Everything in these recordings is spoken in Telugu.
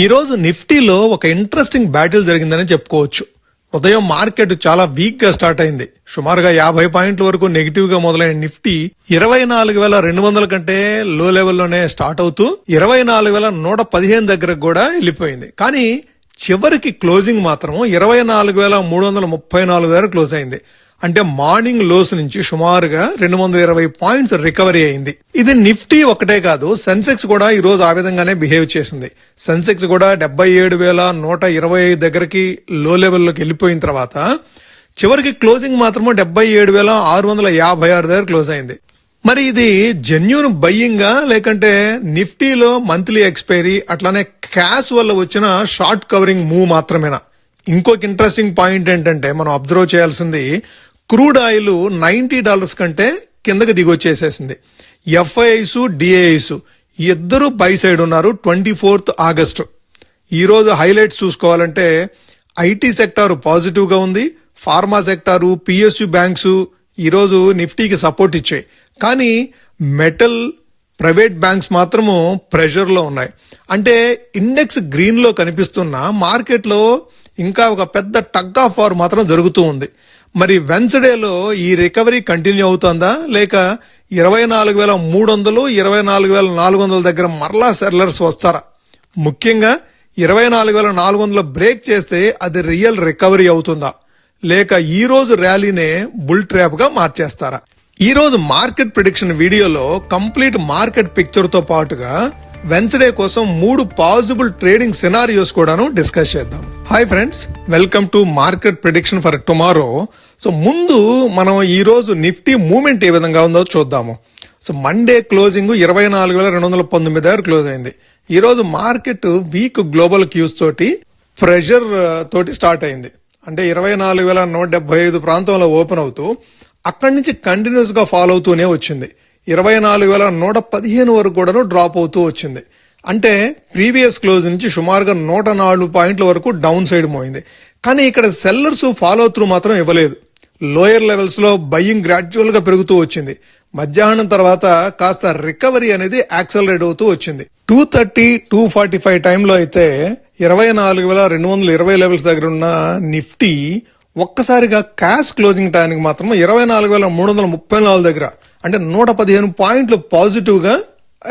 ఈ రోజు నిఫ్టీలో ఒక ఇంట్రెస్టింగ్ బ్యాటిల్ జరిగిందని చెప్పుకోవచ్చు. ఉదయం మార్కెట్ చాలా వీక్ గా స్టార్ట్ అయింది. సుమారుగా 50 పాయింట్ల వరకు నెగిటివ్ గా మొదలైన నిఫ్టీ 24,200 కంటే లో లెవెల్లోనే స్టార్ట్ అవుతూ 24,115 దగ్గరకు కూడా వెళ్ళిపోయింది. కానీ చివరికి క్లోజింగ్ మాత్రం 24,334 దగ్గర క్లోజ్ అయింది. అంటే మార్నింగ్ లోస్ నుంచి సుమారుగా 220 పాయింట్స్ రికవరీ అయింది. ఇది నిఫ్టీ ఒకటే కాదు, సెన్సెక్స్ కూడా ఈ రోజు ఆ విధంగానే బిహేవ్ చేసింది. సెన్సెక్స్ కూడా 77,125 దగ్గరికి లో లెవెల్లోకి వెళ్ళిపోయిన తర్వాత చివరికి క్లోజింగ్ మాత్రం 77,656 దగ్గర క్లోజ్ అయింది. మరి ఇది జెన్యూన్ బయ్యింగా లేకంటే నిఫ్టీలో మంత్లీ ఎక్స్పైరీ అట్లానే క్యాష్ వల్ల వచ్చిన షార్ట్ కవరింగ్ మూవ్ మాత్రమేనా? ఇంకొక ఇంట్రెస్టింగ్ పాయింట్ ఏంటంటే మనం అబ్జర్వ్ చేయాల్సింది, క్రూడ్ ఆయిల్ $90 కంటే కిందకి దిగొచ్చేసేసింది. ఎఫ్ఐఐస్ డిఐఐస్ ఇద్దరు బై సైడ్ ఉన్నారు. 24th ఆగస్టు ఈ రోజు హైలైట్స్ చూసుకోవాలంటే ఐటీ సెక్టార్ పాజిటివ్ గా ఉంది. ఫార్మా సెక్టారు, పిఎస్యు బ్యాంక్స్ ఈరోజు నిఫ్టీకి సపోర్ట్ ఇచ్చాయి. కానీ మెటల్, ప్రైవేట్ బ్యాంక్స్ మాత్రము ప్రెషర్ లో ఉన్నాయి. అంటే ఇండెక్స్ గ్రీన్ లో కనిపిస్తున్న మార్కెట్ లో ఇంకా ఒక పెద్ద టగ్ ఆఫ్ వార్ మాత్రం జరుగుతూ ఉంది. మరి వెన్స్డేలో ఈ రికవరీ కంటిన్యూ అవుతుందా లేక 24,300, 24,400 దగ్గర మరలా సెల్లర్స్ వస్తారా? ముఖ్యంగా 24,400 బ్రేక్ చేస్తే అది రియల్ రికవరీ అవుతుందా లేక ఈ రోజు ర్యాలీనే బుల్ ట్రాప్ గా మార్చేస్తారా? ఈ రోజు మార్కెట్ ప్రిడిక్షన్ వీడియోలో కంప్లీట్ మార్కెట్ పిక్చర్ తో పాటుగా వెన్స్డే కోసం 3 పాసిబుల్ ట్రేడింగ్ సినారియోస్ కూడాను డిస్కస్ చేద్దాం. Hi friends, welcome to market prediction for tomorrow. So ముందు మనం ఈ రోజు నిఫ్టీ మూవ్మెంట్ ఏ విధంగా ఉందో చూద్దాము. సో మండే క్లోజింగ్ 24,219 దగ్గర క్లోజ్ అయింది. ఈ రోజు మార్కెట్ వీక్ గ్లోబల్ క్యూస్ తోటి ప్రెషర్ తోటి స్టార్ట్ అయింది. అంటే 24,175 ప్రాంతంలో ఓపెన్ అవుతూ అక్కడి నుంచి కంటిన్యూస్ గా ఫాలో అవుతూనే వచ్చింది. 24,115 వరకు కూడా డ్రాప్ అవుతూ వచ్చింది. అంటే ప్రీవియస్ క్లోజ్ నుంచి సుమారుగా 104 పాయింట్ల వరకు డౌన్ సైడ్ మోయింది. కానీ ఇక్కడ సెల్లర్స్ ఫాలో త్రూ మాత్రం ఇవ్వలేదు. లోయర్ లెవెల్స్ లో బయ్యింగ్ గ్రాడ్యువల్ గా పెరుగుతూ వచ్చింది. మధ్యాహ్నం తర్వాత కాస్త రికవరీ అనేది యాక్సలరేట్ అవుతూ వచ్చింది. 230, 245 టైంలో అయితే 24,220 లెవెల్స్ దగ్గర ఉన్న నిఫ్టీ ఒక్కసారిగా క్యాష్ క్లోజింగ్ టైంకి మాత్రం 24,334 దగ్గర అంటే 115 పాయింట్లు పాజిటివ్ గా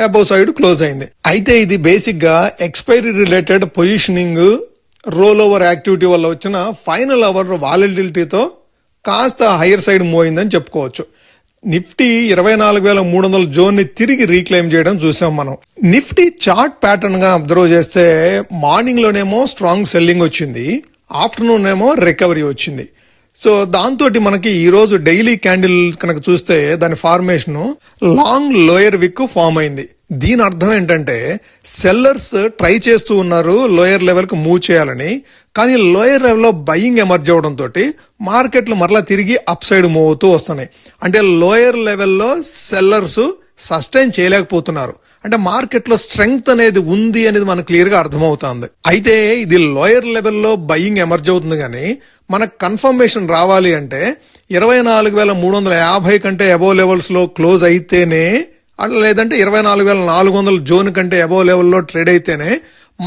అబౌవ్ సైడ్ క్లోజ్ అయింది. అయితే ఇది బేసిక్ గా expiry related positioning, role over activity వల్ల వచ్చిన ఫైనల్ అవర్ వాలిడిటీతో కాస్త హైయర్ సైడ్ మోయిందని చెప్పుకోవచ్చు. నిఫ్టీ 24,300 జోన్ ని తిరిగి రీక్లెయిమ్ చేయడం చూసాం మనం. నిఫ్టీ చార్ట్ ప్యాటర్న్ గా అబ్జర్వ్ చేస్తే మార్నింగ్ లోనేమో స్ట్రాంగ్ సెల్లింగ్ వచ్చింది, ఆఫ్టర్నూన్ ఏమో రికవరీ వచ్చింది. సో దాంతో మనకి ఈ రోజు డైలీ క్యాండిల్ కనుక చూస్తే దాని ఫార్మేషన్ లాంగ్ లోయర్ విక్ ఫామ్ అయింది. దీని అర్థం ఏంటంటే సెల్లర్స్ ట్రై చేస్తూ ఉన్నారు లోయర్ లెవెల్ కు మూవ్ చేయాలని. కానీ లోయర్ లెవెల్ లో బయింగ్ ఎమర్జ్ అవడం తోటి మార్కెట్లు మరలా తిరిగి అప్ సైడ్ మూవ్ అవుతూ వస్తున్నాయి. అంటే లోయర్ లెవెల్లో సెల్లర్స్ సస్టైన్ చేయలేకపోతున్నారు. అంటే మార్కెట్ లో స్ట్రెంగ్త్ అనేది ఉంది అనేది మనకు క్లియర్ గా అర్థమవుతుంది. అయితే ఇది లోయర్ లెవెల్లో బయింగ్ ఎమర్జ్ అవుతుంది కానీ మనకు కన్ఫర్మేషన్ రావాలి అంటే 24,350 కంటే అబోవ్ లెవెల్స్ లో క్లోజ్ అయితేనే, లేదంటే 24,400 జోన్ కంటే అబోవ్ లెవెల్లో ట్రేడ్ అయితేనే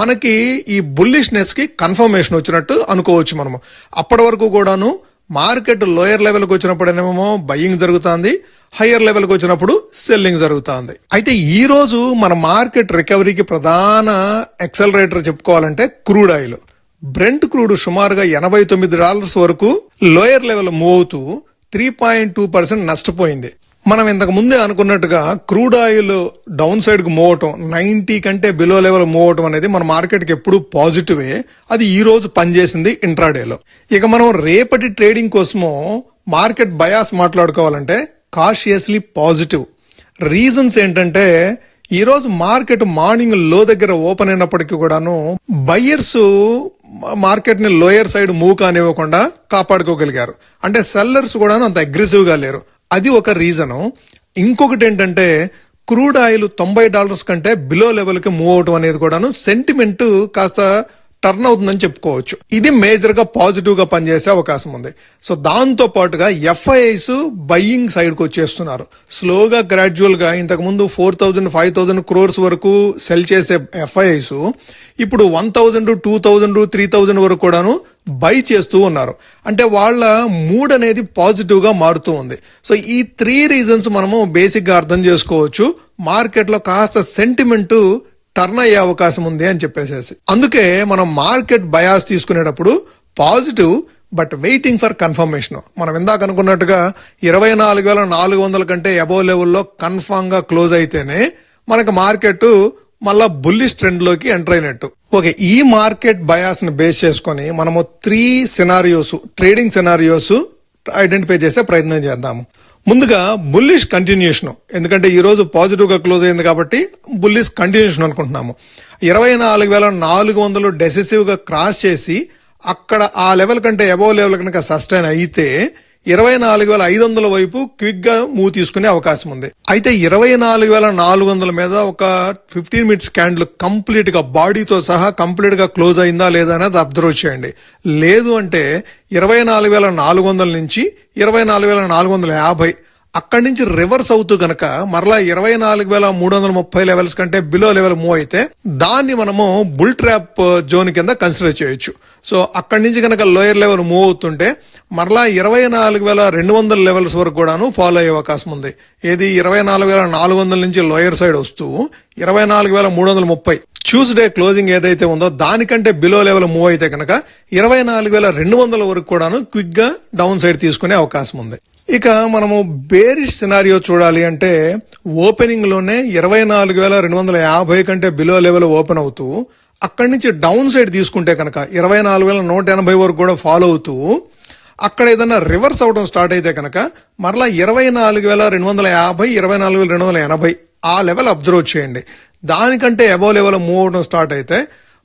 మనకి ఈ బుల్లిష్నెస్ కి కన్ఫర్మేషన్ వచ్చినట్టు అనుకోవచ్చు మనము. అప్పటి వరకు కూడాను మార్కెట్ లోయర్ లెవెల్కి వచ్చినప్పుడేమో బయ్యింగ్ జరుగుతుంది, హయ్యర్ లెవెల్కి వచ్చినప్పుడు సెల్లింగ్ జరుగుతుంది. అయితే ఈ రోజు మన మార్కెట్ రికవరీకి ప్రధాన ఎక్సలరేటర్ చెప్పుకోవాలంటే క్రూడ్ ఆయిల్. బ్రెంట్ క్రూడ్ సుమారుగా $89 వరకు లోయర్ లెవెల్ మూవ్ అవుతూ 3.2% నష్టపోయింది. మనం ఇంతకు ముందే అనుకున్నట్టుగా క్రూడ్ ఆయిల్ డౌన్ సైడ్ కు మూవ్ అవటం, 90 కంటే బిలో లెవెల్ మూవ్ అవటం అనేది మన మార్కెట్ కి ఎప్పుడు పాజిటివే. అది ఈ రోజు పనిచేసింది ఇంట్రాడేలో. ఇక మనం రేపటి ట్రేడింగ్ కోసము మార్కెట్ బయాస్ మాట్లాడుకోవాలంటే కాషియస్లీ పాజిటివ్. రీజన్స్ ఏంటంటే ఈ రోజు మార్కెట్ మార్నింగ్ లో దగ్గర ఓపెన్ అయినప్పటికీ కూడాను బయ్యర్స్ మార్కెట్ ని లోయర్ సైడ్ మూవ్ కానివ్వకుండా కాపాడుకోగలిగారు. అంటే సెల్లర్స్ కూడా అంత అగ్రెసివ్ గా లేరు. అది ఒక రీజను. ఇంకొకటి ఏంటంటే క్రూడ్ ఆయిల్ $90 కంటే బిలో లెవెల్ కి మూవ్ అవటం అనేది కూడాను సెంటిమెంట్ కాస్త టర్న్ అవుతుందని చెప్పుకోవచ్చు. ఇది మేజర్ గా పాజిటివ్ గా పనిచేసే అవకాశం ఉంది. సో దాంతో పాటుగా ఎఫ్ఐఐస్ బయ్యింగ్ సైడ్ కు వచ్చేస్తున్నారు. స్లోగా గ్రాడ్యువల్ గా ఇంతకు ముందు 4,000-5,000 crores వరకు సెల్ చేసే ఎఫ్ఐఐస్ ఇప్పుడు 1,000, 2,000, 3,000 వరకు కూడాను బై చేస్తూ ఉన్నారు. అంటే వాళ్ళ మూడ్ అనేది పాజిటివ్ గా మారుతూ ఉంది. సో ఈ 3 రీజన్స్ మనము బేసిక్ గా అర్థం చేసుకోవచ్చు మార్కెట్ లో కాస్త సెంటిమెంట్ టర్న్ అయ్యే అవకాశం ఉంది అని చెప్పేసేసి. అందుకే మనం మార్కెట్ బయాస్ తీసుకునేటప్పుడు positive but waiting for confirmation. మనం ఇందాక అనుకున్నట్టుగా 24,400 కంటే అబోవ్ లెవెల్లో కన్ఫామ్ గా క్లోజ్ అయితేనే మనకు మార్కెట్ మళ్ళా బుల్లిష్ ట్రెండ్ లోకి ఎంటర్ అయినట్టు. ఓకే, ఈ మార్కెట్ బయాస్ ని బేస్ చేసుకొని మనము 3 సినారియోస్, ట్రేడింగ్ సినారియోస్ ఐడెంటిఫై చేసే ప్రయత్నం చేద్దాము. ముందుగా బుల్లిష్ కంటిన్యూషన్, ఎందుకంటే ఈ రోజు పాజిటివ్ గా క్లోజ్ అయింది కాబట్టి బుల్లిష్ కంటిన్యూషన్ అనుకుంటున్నాము. 24,400 డెసిసివ్ గా క్రాస్ చేసి అక్కడ ఆ లెవెల్ కంటే అబోవ్ లెవెల్ కనుక సస్టైన్ అయితే 24,500 వైపు క్విక్ గా మూవ్ తీసుకునే అవకాశం ఉంది. అయితే 24,400 మీద ఒక 15 మినిట్స్ క్యాండిల్ కంప్లీట్ గా బాడీతో సహా కంప్లీట్ గా క్లోజ్ అయిందా లేదా అనేది అబ్జర్వ్ చేయండి. లేదు అంటే 24,400 నుంచి 24,450 అక్కడి నుంచి రివర్స్ అవుతూ గనక మరలా 24,330 లెవెల్స్ కంటే బిలో లెవెల్ మూవ్ అయితే దాన్ని మనము బుల్ ట్రాప్ జోన్ కింద కన్సిడర్ చేయొచ్చు. సో అక్కడి నుంచి కనుక లోయర్ లెవెల్ మూవ్ అవుతుంటే మరలా 24,200 లెవెల్స్ వరకు కూడాను ఫాలో అయ్యే అవకాశం ఉంది. ఏది 24,400 నుంచి లోయర్ సైడ్ వస్తూ 24,330 ట్యూస్డే క్లోజింగ్ ఏదైతే ఉందో దానికంటే బిలో లెవెల్ మూవ్ అయితే కనుక 24,200 వరకు కూడాను క్విక్ గా డౌన్ సైడ్ తీసుకునే అవకాశం ఉంది. ఇక మనము బేరిష్ సినారియో చూడాలి అంటే ఓపెనింగ్ లోనే 24,250 కంటే బిలో లెవెల్ ఓపెన్ అవుతూ అక్కడి నుంచి డౌన్ సైడ్ తీసుకుంటే కనుక 24,180 వరకు కూడా ఫాలో అవుతూ అక్కడ ఏదైనా రివర్స్ అవడం స్టార్ట్ అయితే కనుక మరలా 24,250, 24,280 ఆ లెవెల్ అబ్జర్వ్ చేయండి. దానికంటే అబోవ్ లెవెల్ మూవ్ అవడం స్టార్ట్ అయితే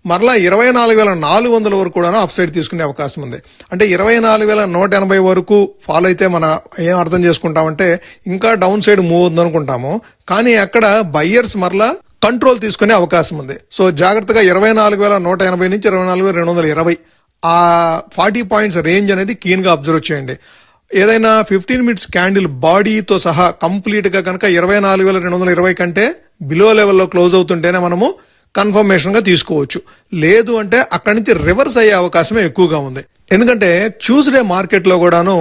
మరలా 24,400 వరకు కూడా అప్ సైడ్ తీసుకునే అవకాశం ఉంది. అంటే 24,180 వరకు ఫాలో అయితే మనం ఏం అర్థం చేసుకుంటామంటే ఇంకా డౌన్ సైడ్ మూవ్ అవుతుంది అనుకుంటాము. కానీ అక్కడ బయ్యర్స్ మరలా కంట్రోల్ తీసుకునే అవకాశం ఉంది. సో జాగ్రత్తగా 24,180 నుంచి 24,220 ఆ 40 పాయింట్స్ రేంజ్ అనేది కీన్ గా అబ్జర్వ్ చేయండి. ఏదైనా 15 మినిట్స్ క్యాండిల్ బాడీతో సహా కంప్లీట్ గా కనుక 24,220 కంటే బిలో లెవెల్లో క్లోజ్ అవుతుంటేనే మనము కన్ఫర్మేషన్ గా తీసుకోవచ్చు. లేదు అంటే అక్కడి నుంచి రివర్స్ అయ్యే అవకాశమే ఎక్కువగా ఉంది. ఎందుకంటే ట్యూస్డే మార్కెట్ లో కూడాను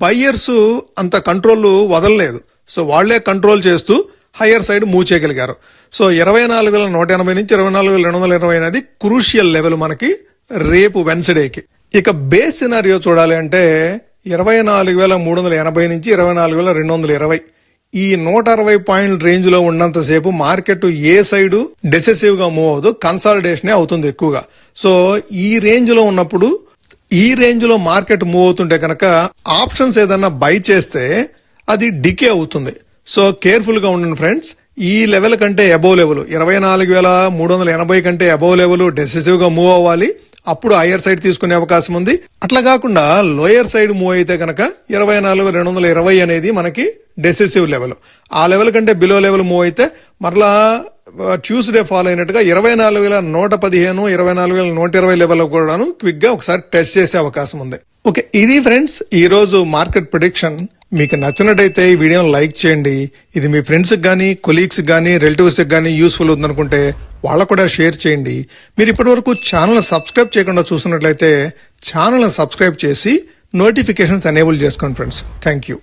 బయ్యర్స్ అంత కంట్రోల్ వదలలేదు. సో వాళ్లే కంట్రోల్ చేస్తూ హయ్యర్ సైడ్ మూవ్ చేయగలిగారు. సో 24,180 నుంచి 24,220 అనేది క్రూషియల్ లెవెల్ మనకి రేపు వెన్స్డేకి. ఇక బేస్ సినారియో చూడాలి అంటే 24,380 నుంచి 24,220 ఈ 160 పాయింట్ రేంజ్ లో ఉన్నంతసేపు మార్కెట్ ఏ సైడ్ డెసిసివ్ గా మూవ్ అవదు, కన్సాలిడేషన్ అవుతుంది ఎక్కువగా. సో ఈ రేంజ్ లో ఉన్నప్పుడు ఈ రేంజ్ లో మార్కెట్ మూవ్ అవుతుంటే కనుక ఆప్షన్స్ ఏదన్నా బై చేస్తే అది డికే అవుతుంది. సో కేర్ఫుల్ గా ఉండండి ఫ్రెండ్స్. ఈ లెవెల్ కంటే అబోవ్ లెవెల్ 24,380 కంటే అబోవ్ లెవెల్ డెసిసివ్ గా మూవ్ అవ్వాలి, అప్పుడు హయ్యర్ సైడ్ తీసుకునే అవకాశం ఉంది. అట్లా కాకుండా లోయర్ సైడ్ మూవ్ అయితే కనుక 24,220 అనేది మనకి డెసిసివ్ లెవెల్. ఆ లెవెల్ కంటే బిలో లెవెల్ మూవ్ అయితే మరలా ట్యూస్డే ఫాలో అయినట్టుగా 24,115, 24,120 లెవెల్ కూడాను క్విక్ గా ఒకసారి టెస్ట్ చేసే అవకాశం ఉంది. ఓకే, ఇది ఫ్రెండ్స్ ఈ రోజు మార్కెట్ ప్రిడిక్షన్. మీకు నచ్చినట్టయితే ఈ వీడియోని లైక్ చేయండి. ఇది మీ ఫ్రెండ్స్ కానీ, కొలీగ్స్ కానీ, రిలేటివ్స్ కానీ యూస్ఫుల్ ఉందనుకుంటే వాళ్ళకు కూడా షేర్ చేయండి. మీరు ఇప్పటి వరకు ఛానల్ సబ్స్క్రైబ్ చేయకుండా చూస్తున్నట్లయితే ఛానల్ సబ్స్క్రైబ్ చేసి నోటిఫికేషన్స్ ఎనేబుల్ చేసుకోండి ఫ్రెండ్స్. Thank you.